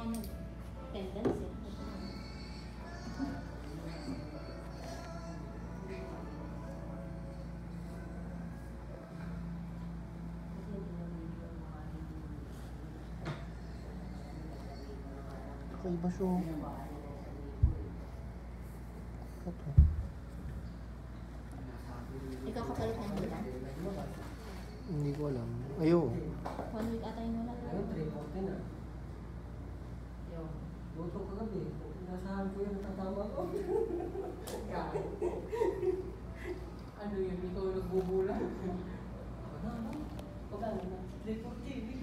ano, tendency. Iba siya. Ito. Ikaw kapalit ng hila? Hindi ko alam. Ayo. 1 week ata yung wala. Ayun, 340 na. Luto ka gabi. Nasahan ko yun, natatama ko. Ano yun, ito yung nagbubulan. Ano? Pagano na? 340.